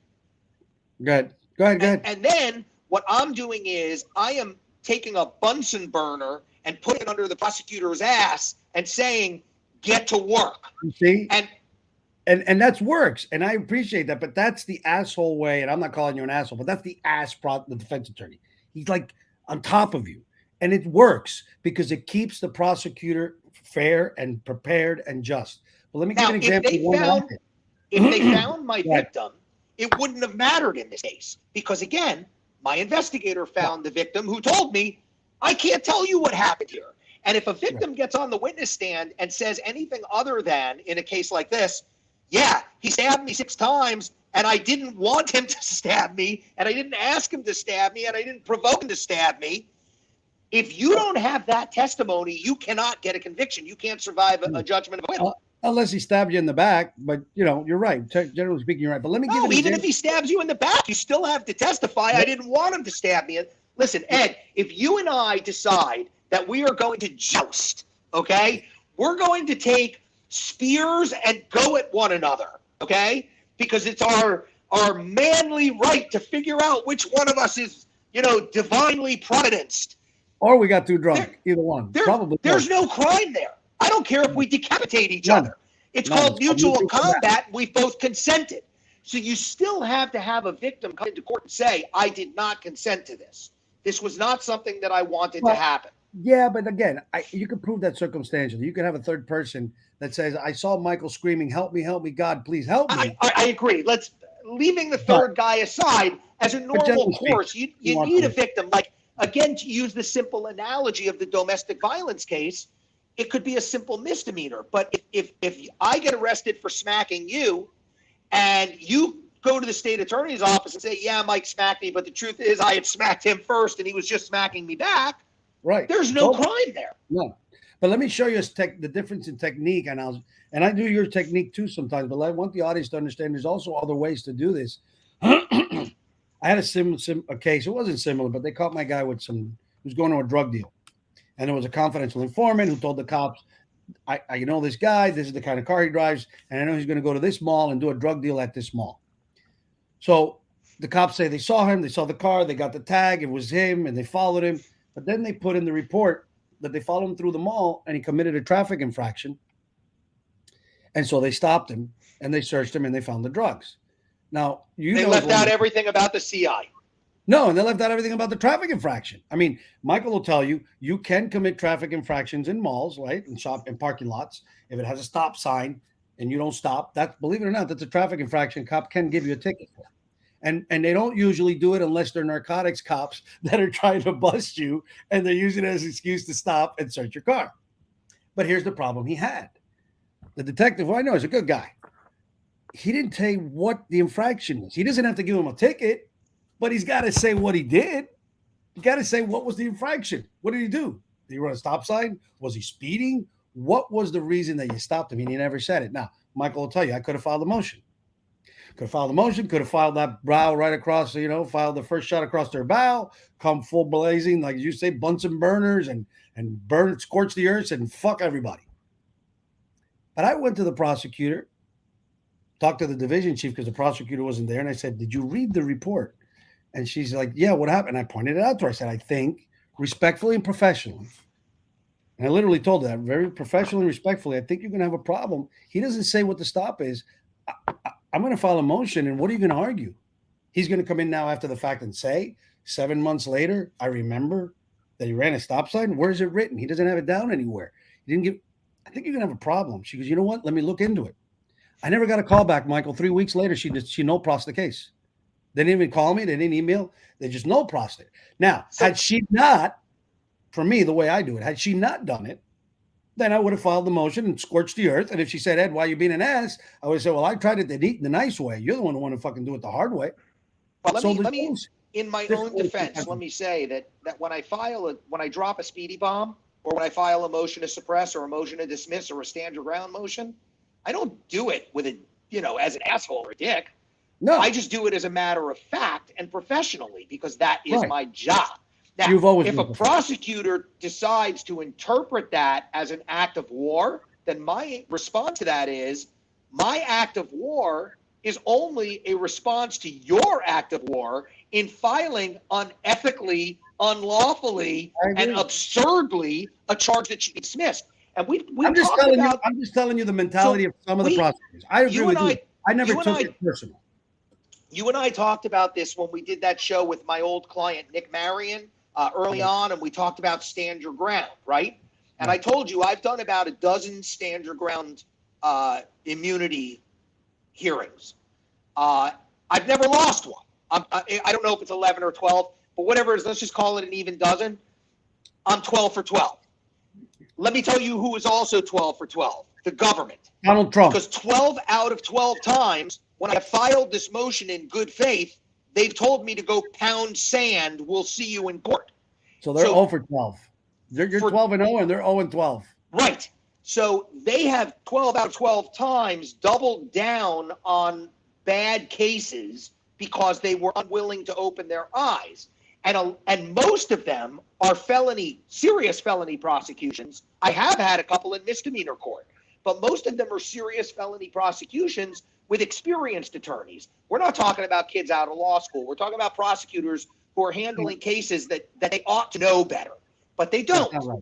Go ahead. And then what I'm doing is I am taking a Bunsen burner and putting it under the prosecutor's ass and saying, get to work. You see? And that works. And I appreciate that. But that's the asshole way. And I'm not calling you an asshole, but that's the the defense attorney. He's like on top of you. And it works because it keeps the prosecutor fair and prepared and just. But let me give you an example. If they found my victim, it wouldn't have mattered in this case. Because again, my investigator found the victim who told me, I can't tell you what happened here. And if a victim gets on the witness stand and says anything other than, in a case like this, yeah, he stabbed me 6 times, and I didn't want him to stab me, and I didn't ask him to stab me, and I didn't provoke him to stab me. If you don't have that testimony, you cannot get a conviction. You can't survive a judgment of acquittal. Unless he stabbed you in the back, but you're right. Generally speaking, you're right. But let me give you even if he stabs you in the back, you still have to testify. I didn't want him to stab me. Listen, Ed, if you and I decide that we are going to joust, okay, we're going to take spears and go at one another, okay? Because it's our manly right to figure out which one of us is, divinely providenced. Or we got too drunk. Either one. Probably. There's no crime there. I don't care if we decapitate each other. It's called mutual combat. We both consented. So you still have to have a victim come into court and say, I did not consent to this. This was not something that I wanted to happen. Yeah, but again, you can prove that circumstantially. You can have a third person that says, "I saw Michael screaming, help me, God, please help me." I agree. Let's leaving the But third guy aside as a but normal generally speaking, course. You you want need a proof. victim. Like again, to use the simple analogy of the domestic violence case, it could be a simple misdemeanor. But if I get arrested for smacking you, and you go to the state attorney's office and say, "Yeah, Mike smacked me," but the truth is I had smacked him first, and he was just smacking me back. Right. There's It's no over. crime there. No. But let me show you the difference in technique, and I do your technique too sometimes. But I want the audience to understand there's also other ways to do this. I had a case. It wasn't similar, but they caught my guy with he was going to a drug deal, and there was a confidential informant who told the cops, "I know this guy. This is the kind of car he drives, and I know he's going to go to this mall and do a drug deal at this mall." So the cops say they saw him, they saw the car, they got the tag, it was him, and they followed him. But then they put in the report that they followed him through the mall and he committed a traffic infraction. And so they stopped him and they searched him and they found the drugs. Now, They left out everything about the CI. No, and they left out everything about the traffic infraction. I mean, Michael will tell you you can commit traffic infractions in malls, right? And shop in parking lots. If it has a stop sign and you don't stop, that, believe it or not, that's a traffic infraction. Cop can give you a ticket for. And they don't usually do it unless they're narcotics cops that are trying to bust you and they're using it as an excuse to stop and search your car. But here's the problem he had. The detective, who I know is a good guy, he didn't tell you what the infraction was. He doesn't have to give him a ticket, but he's got to say what he did. You got to say what was the infraction. What did he do? Did he run a stop sign? Was he speeding? What was the reason that you stopped him? And he never said it. Now, Michael will tell you, I could have filed a motion. Could have filed a motion, could have filed that brow right across, filed the first shot across their bow, come full blazing, like you say, Bunsen burners and burn, scorch the earth and fuck everybody. But I went to the prosecutor, talked to the division chief because the prosecutor wasn't there. And I said, "Did you read the report?" And she's like, "Yeah, what happened?" I pointed it out to her. I said, "I think respectfully and professionally." And I literally told her that very professionally and respectfully, "I think you're going to have a problem." He doesn't say what the stop is. I'm going to file a motion. And what are you going to argue? He's going to come in now after the fact and say, 7 months later, I remember that he ran a stop sign. Where is it written? He doesn't have it down anywhere. He didn't give. I think you're going to have a problem. She goes, "You know what? Let me look into it." I never got a call back, Michael. 3 weeks later, she no-prossed the case. They didn't even call me. They didn't email. They just no-prossed it. Now, had she not, for me, the way I do it, had she not done it, then I would have filed the motion and scorched the earth. And if she said, "Ed, why are you being an ass?" I would say, "Well, I tried it the nice way. You're the one who want to fucking do it the hard way." But let me, in my own defense, let me say that when I drop a speedy bomb, or when I file a motion to suppress or a motion to dismiss or a stand your ground motion, I don't do it with as an asshole or a dick. No, I just do it as a matter of fact and professionally because that is my job. Now, if a prosecutor decides to interpret that as an act of war, then my response to that is my act of war is only a response to your act of war in filing unethically, unlawfully, and absurdly a charge that should be dismissed. And I'm just telling you the mentality of some of the prosecutors. I agree with you. I never took it personal. You and I talked about this when we did that show with my old client, Nick Marion, early on, and we talked about stand your ground, right? And I told you I've done about a dozen stand your ground immunity hearings. I've never lost one. I don't know if it's 11 or 12, but whatever it is, let's just call it an even dozen. I'm 12 for 12. Let me tell you who is also 12 for 12, the government. Donald Trump. Because 12 out of 12 times, when I filed this motion in good faith, they've told me to go pound sand. We'll see you in court. So they're 0 for 12. You're 12 and 0, and they're 0 and 12. Right. So they have 12 out of 12 times doubled down on bad cases because they were unwilling to open their eyes. And most of them are serious felony prosecutions. I have had a couple in misdemeanor court, but most of them are serious felony prosecutions with experienced attorneys. We're not talking about kids out of law school. We're talking about prosecutors who are handling cases that they ought to know better, but they don't. Right.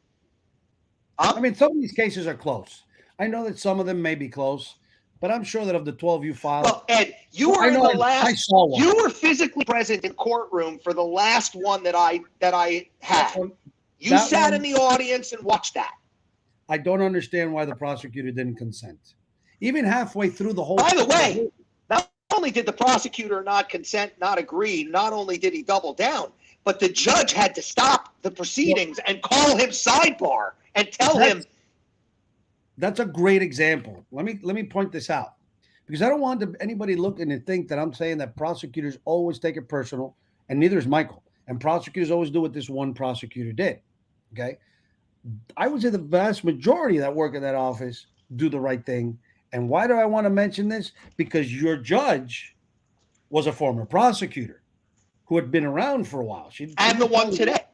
I mean, some of these cases are close. I know that some of them may be close, but I'm sure that of the 12 you filed. Well, Ed, you were You were physically present in courtroom for the last one that I had. You sat in the audience and watched that. I don't understand why the prosecutor didn't consent. Even halfway through the whole. By the way, not only did the prosecutor not consent, not agree, not only did he double down, but the judge had to stop the proceedings and call him sidebar and tell him. That's a great example. Let me point this out, because I don't want anybody looking to think that I'm saying that prosecutors always take it personal, and neither is Michael. And prosecutors always do what this one prosecutor did. Okay. I would say the vast majority that work in that office do the right thing. And why do I want to mention this? Because your judge was a former prosecutor who had been around for a while. And the one today.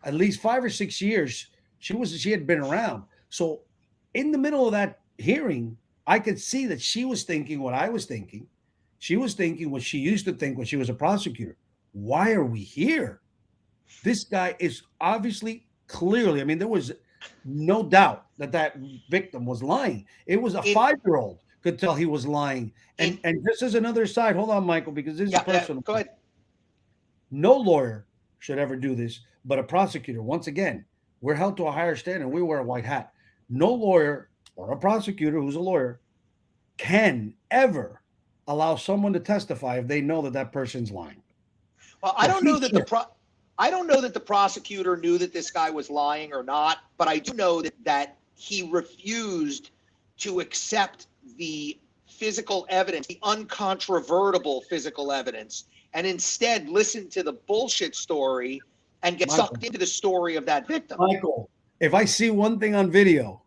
At least 5 or 6 years, she had been around. So in the middle of that hearing, I could see that she was thinking what I was thinking. She was thinking what she used to think when she was a prosecutor. Why are we here? This guy is obviously, clearly, I mean, there was no doubt that victim was lying. It was a 5-year-old could tell he was lying. And this is another side. Hold on, Michael, because this is personal. Go ahead. No lawyer should ever do this, but a prosecutor. Once again, we're held to a higher standard. We wear a white hat. No lawyer or a prosecutor who's a lawyer can ever allow someone to testify if they know that person's lying. Well, I don't know that the prosecutor knew that this guy was lying or not, but I do know that he refused to accept the physical evidence, the uncontrovertible physical evidence, and instead listened to the bullshit story and get sucked into the story of that victim. Michael, if I see one thing on video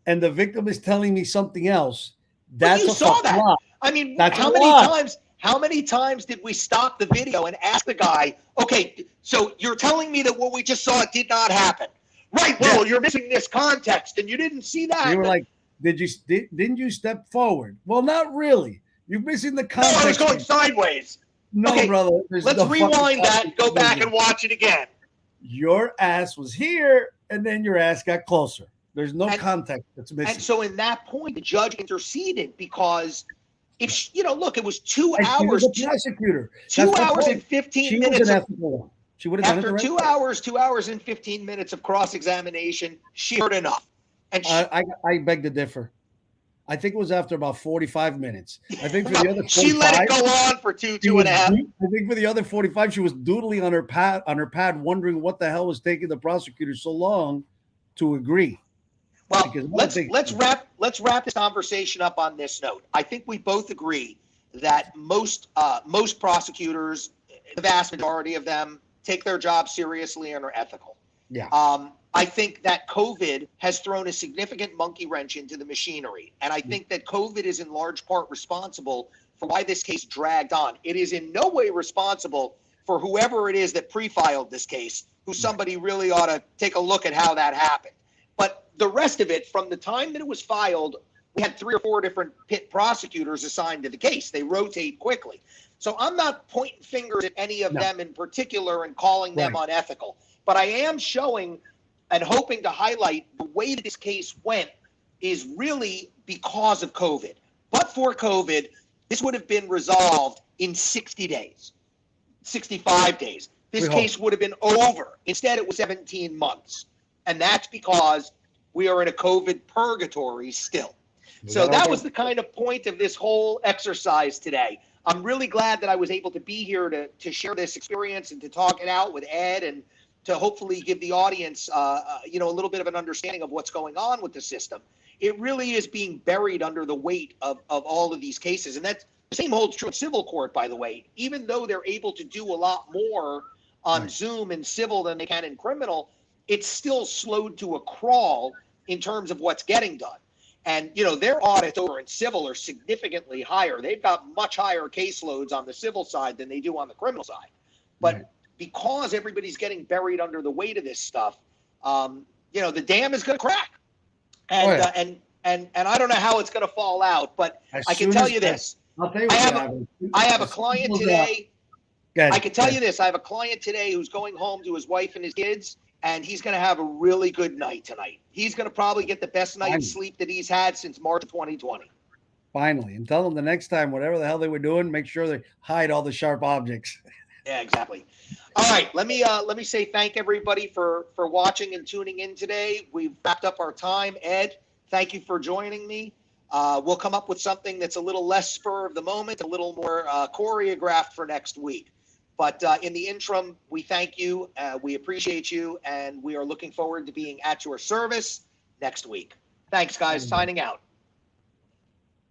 and the victim is telling me something else, that's a fucking lie. I mean, that's how many times did we stop the video and ask the guy, okay, so you're telling me that what we just saw did not happen? Right, well, you're missing this context and you didn't see that. You were like, didn't you step forward? Well, not really. You're missing the context. No, I was going sideways. No, okay, brother. Let's rewind that and go back and watch it again. Your ass was here and then your ass got closer. There's no context that's missing. And so in that point, the judge interceded because if look, it was 2 hours. She was a prosecutor. 2 hours and 15 minutes. Was an ethical one. She would have done it. After 2 hours and 15 minutes of cross-examination, she heard enough. And I beg to differ. I think it was after about 45 minutes. I think for the other 45, she let it go on for two and a half. I think for the other 45, she was doodling on her pad, wondering what the hell was taking the prosecutor so long to agree. Well, let's wrap this conversation up on this note. I think we both agree that most prosecutors, the vast majority of them, take their job seriously and are ethical. Yeah. I think that CoVid has thrown a significant monkey wrench into the machinery, and I think that CoVid is in large part responsible for why this case dragged on. It is in no way responsible for whoever it is that pre-filed this case, who somebody really ought to take a look at how that happened. But the rest of it, from the time that it was filed, we had 3 or 4 different pit prosecutors assigned to the case. They rotate quickly. So I'm not pointing fingers at any of them in particular and calling them unethical. But I am showing and hoping to highlight the way that this case went is really because of CoVid. But for CoVid, this would have been resolved in 60 days, 65 days. This case would have been over. Instead, it was 17 months. And that's because we are in a CoVid purgatory still. So that was the kind of point of this whole exercise today. I'm really glad that I was able to be here to share this experience and to talk it out with Ed and to hopefully give the audience, a little bit of an understanding of what's going on with the system. It really is being buried under the weight of all of these cases. And that the same holds true in civil court, by the way. Even though they're able to do a lot more on Zoom and civil than they can in criminal, it's still slowed to a crawl in terms of what's getting done. And, their audits over in civil are significantly higher. They've got much higher caseloads on the civil side than they do on the criminal side. But because everybody's getting buried under the weight of this stuff, the dam is going to crack. And and I don't know how it's going to fall out, but I can tell you this. I'll tell you I have a client today. I can tell you this. I have a client today who's going home to his wife and his kids, and he's going to have a really good night tonight. He's going to probably get the best night's sleep that he's had since March of 2020. Finally. And tell them the next time, whatever the hell they were doing, make sure they hide all the sharp objects. Yeah, exactly. All right, let me say thank everybody for watching and tuning in today. We've wrapped up our time. Ed, thank you for joining me. We'll come up with something that's a little less spur of the moment, a little more choreographed for next week. But in the interim, we thank you, we appreciate you, and we are looking forward to being at your service next week. Thanks, guys. Signing out.